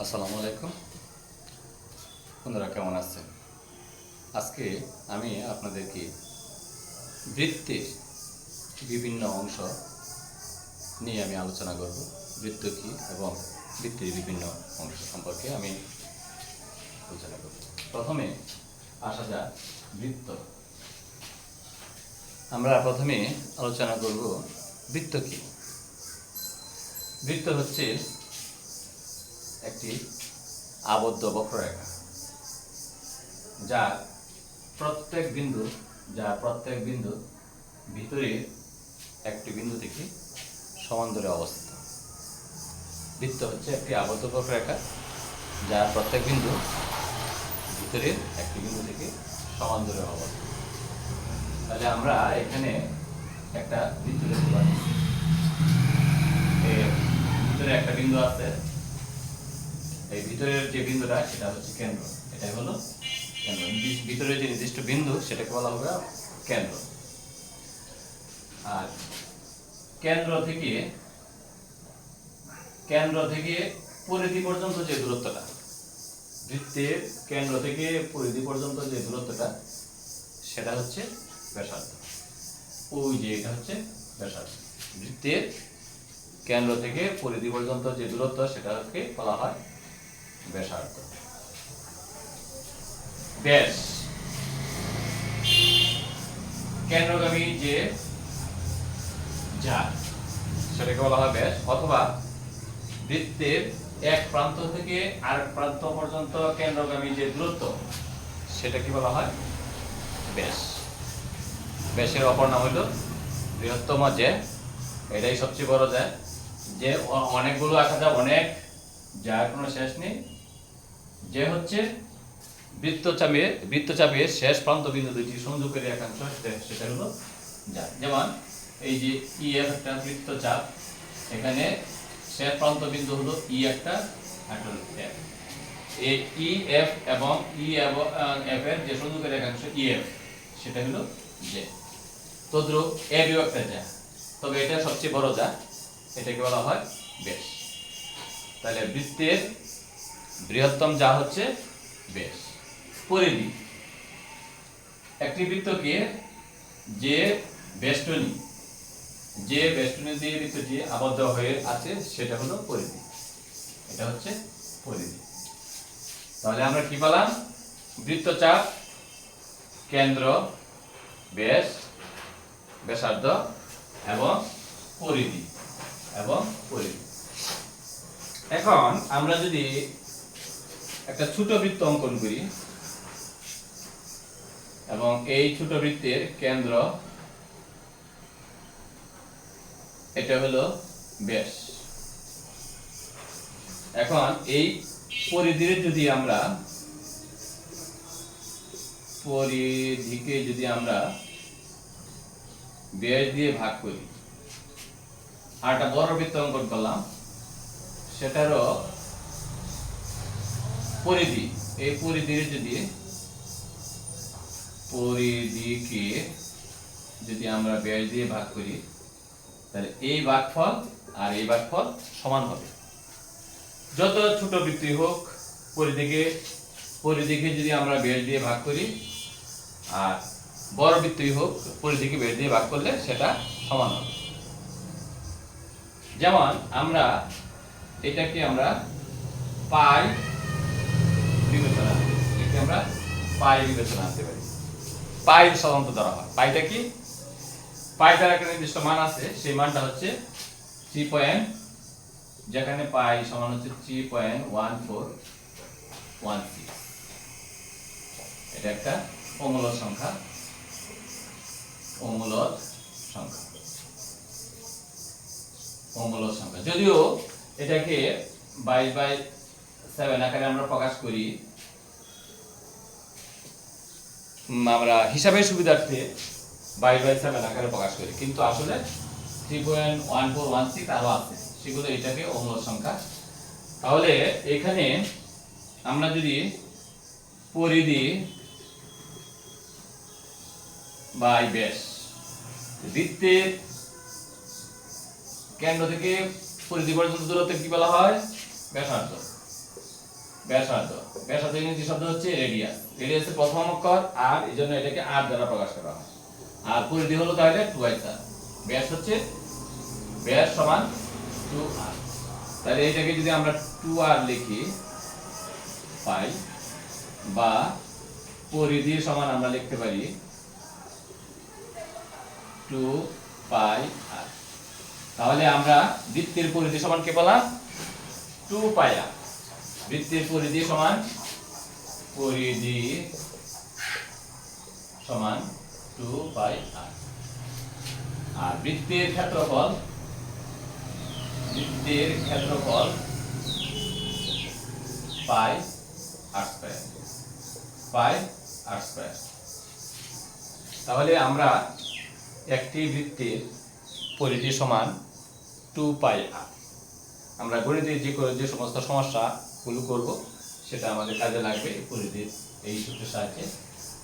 আসসালামু আলাইকুম বন্ধুরা, কেমন আছেন? আজকে আমি আপনাদেরকে বৃত্তের বিভিন্ন অংশ নিয়ে আমি আলোচনা করব। বৃত্ত কী এবং বৃত্তের বিভিন্ন অংশ সম্পর্কে আমি আলোচনা করব। প্রথমে আসা যাক বৃত্ত। আমরা প্রথমে আলোচনা করব বৃত্ত কী। বৃত্ত হচ্ছে একটি আবদ্ধ বক্ররেখা যার প্রত্যেক বিন্দু ভিতরে একটি বিন্দু থেকে সমান্তরে অবস্থিত। বৃত্ত হচ্ছে একটি আবদ্ধ বক্ররেখা যার প্রত্যেক বিন্দু ভিতরে একটি বিন্দু থেকে সমান্তরে অবস্থিত। তাহলে আমরা এখানে একটা বৃত্ত দেখতে পাচ্ছি। এর ভিতরে একটা বিন্দু আছে। এই ভিতরের যে বিন্দুটা সেটা হচ্ছে কেন্দ্র। এটাই হলো কেন্দ্র। ভিতরে যে নির্দিষ্ট বিন্দু সেটাকে বলা হবে কেন্দ্র। আর কেন্দ্র থেকে পরিধি পর্যন্ত যে দূরত্বটা, বৃত্তের কেন্দ্র থেকে পরিধি পর্যন্ত যে দূরত্বটা সেটা হচ্ছে ব্যাসার্ধ। ওই যে এটা হচ্ছে ব্যাসার্ধ। বৃত্তের কেন্দ্র থেকে পরিধি পর্যন্ত যে দূরত্ব সেটাকে বলা হয় ব্যাসার্ধ। ব্যাস কেন্দ্রগামী যে জাল সেটাকে বলা হয় ব্যাস, অথবা বৃত্তের এক প্রান্ত থেকে আরেক প্রান্ত পর্যন্ত কেন্দ্রগামী যে দূরত্ব সেটাকে বলা হয় ব্যাস। ব্যাসের অপর নাম হলো বৃহত্তম যে। এটাই সবচেয়ে বড় যে অনেকগুলো আঁকা যায়, অনেক, যার কোনো শেষ নেই। যে হচ্ছে বৃত্তচাপের শেষ প্রান্ত বিন্দু দুইটি সংযোগের একাংশ, সেটা হলো যা। যেমন এই যে ইএফ একটা বৃত্তচাপ, এখানে শেষ প্রান্ত বিন্দু হলো ই একটা, এফ। এই ইএফ এবং এফ এর যে সংযোগের একাংশ ইএফ সেটা হলো জে। তদ্রূপ এবিও একটা যা, তবে এটা সবচেয়ে বড় যা, এটাকে বলা হয় ব্যাস। তাহলে বৃত্তের বৃহত্তম যা হচ্ছে ব্যাস। পরিধি, একটি বৃত্তকে যে বেষ্টনী দিয়ে বৃত্তটি আবদ্ধ হয়ে আছে সেটা হলো পরিধি। এটা হচ্ছে পরিধি। তাহলে আমরা কি পেলাম? বৃত্তচাপ, কেন্দ্র, ব্যাস, ব্যাসার্ধ এবং পরিধি। এখন আমরা যদি একটা ছোট বৃত্ত অঙ্কন করি এবং এই ছোট বৃত্তের কেন্দ্র এটা হলো ব্যাস। এখন এই পরিধিকে যদি আমরা ব্যাস দিয়ে ভাগ করি আর একটা বড় বৃত্ত অঙ্কন করলাম, সেটারও পরিধি, এই পরিধিকে যদি আমরা ব্যাস দিয়ে ভাগ করি তাহলে এই ভাগফল আর এই ভাগফল সমান হবে। যত ছোট বৃত্ত হোক, পরিধিকে যদি আমরা ব্যাস দিয়ে ভাগ করি আর বড় বৃত্তই হোক, পরিধিকে ব্যাস দিয়ে ভাগ করলে সেটা সমান হবে। যেমন এটাকে আমরা পাই বিবেচনা আনতে পারি। পাই সাধারণত ধরা হয়। পাইটা কি? পাইটার একটা নির্দিষ্ট মান আছে, সেই মানটা হচ্ছে 3 যেখানে পাই সমান হচ্ছে 3.1416। এটা একটা অমূলদ সংখ্যা। যদিও এটাকে 22/7 আকারে আমরা প্রকাশ করি, আমরা হিসাবের সুবিধার্থে 22/7 আকারে প্রকাশ করি, কিন্তু আসলে 3.1416 আরো আছে, সেগুলো এটাকে অমূলদ সংখ্যা। তাহলে এখানে আমরা যদি পরিধি বাই ব্যাস, বৃত্তের কেন্দ্র থেকে পরিধি পর্যন্ত দূরত্ব কি বলা হয়? ব্যাসার্ধ। ব্যাসার্ধ। ব্যাসার্ধ ইংরেজি শব্দ হচ্ছে রেডিয়াস। রেডিয়াসের প্রথম অক্ষর আর, এই জন্য এটাকে আর দ্বারা প্রকাশ করা হয়। আর পরিধি হলো তাহলে 2r। ব্যাস হচ্ছে ব্যাস সমান 2r। তাহলে এটাকে যদি আমরা 2r লিখি পাই, বা পরিধি সমান আমরা লিখতে পারি 2πr। তাহলে আমরা বৃত্তের পরিধি সমান কি পেলাম? 2πr। বৃত্তের পরিধি সমান 2πr। আর বৃত্তের ক্ষেত্রফল পাই r²। তাহলে আমরা একটি বৃত্তের পরিধি সমান 2πr। আমরা গণিতের যে সমস্ত সমস্যাগুলো করব সেটা আমাদের কাজে লাগবে এই পরিধির এই সূত্রের সাহায্যে।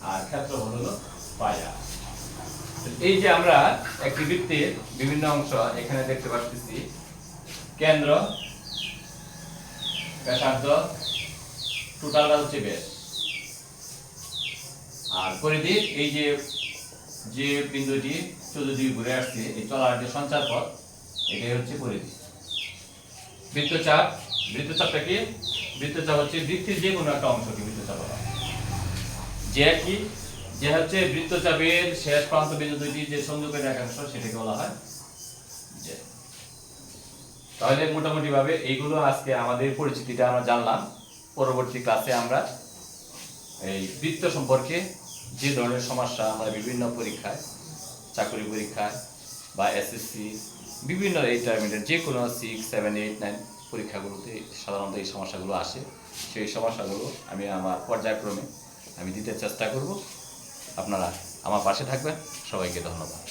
আর ক্ষেত্রফল হলো πr। এই যে আমরা একটি বৃত্তের বিভিন্ন অংশ এখানে দেখতে পাচ্ছি, কেন্দ্র, ব্যাসার্ধ, টোটালটা হচ্ছে ব্যাস, আর পরিধি এই যে বিন্দুটি চতুর্দিকে ঘুরে আসছে, এই চলার যে সঞ্চার পথ, এটাই হচ্ছে পরিধি। বৃত্তচাপটা কি? বৃত্তচাপ হচ্ছে বৃত্তের যে কোনো একটা অংশকে বৃত্তচাপ বলা হয়। যে হচ্ছে বৃত্তচাপের শেষ প্রান্ত বিন্দু দুইটি যে সংযোগের রেখাংশ, সেটাকে বলা হয় যে। তাহলে মোটামুটি ভাবে এইগুলো আজকে আমাদের পরিচিতিটা আমরা জানলাম। পরবর্তী ক্লাসে আমরা এই বৃত্ত সম্পর্কে যে ধরনের সমস্যা আমরা বিভিন্ন পরীক্ষায়, চাকরি পরীক্ষায় বা এসএসসি, বিভিন্ন ইন্টারমিডিয়েট যে কোনো 6, 7, 8, 9 পরীক্ষাগুলোতে সাধারণত এই সমস্যাগুলো আসে। সেই সমস্যাগুলো আমি আমার পর্যায়ক্রমে দিতে চেষ্টা করব। আপনারা আমার পাশে থাকবেন। সবাইকে ধন্যবাদ।